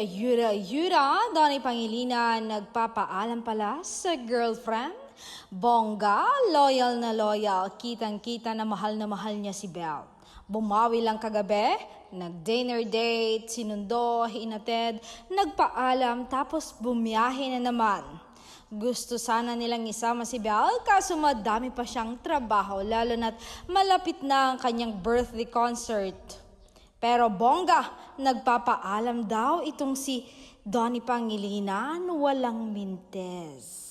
Yura, Donnie Pangilinan nagpapaalam pala sa girlfriend. Bongga, loyal na loyal, kitang-kita na mahal niya si Belle. Bumawi lang kagabi, nag-dinner date, sinundo, hinatid, nagpaalam tapos bumiyahe na naman. Gusto sana nilang isama si Belle kaso madami pa siyang trabaho lalo na't malapit na ang kanyang birthday concert. Pero bongga, nagpapaalam daw itong si Donnie Pangilinan walang mintes.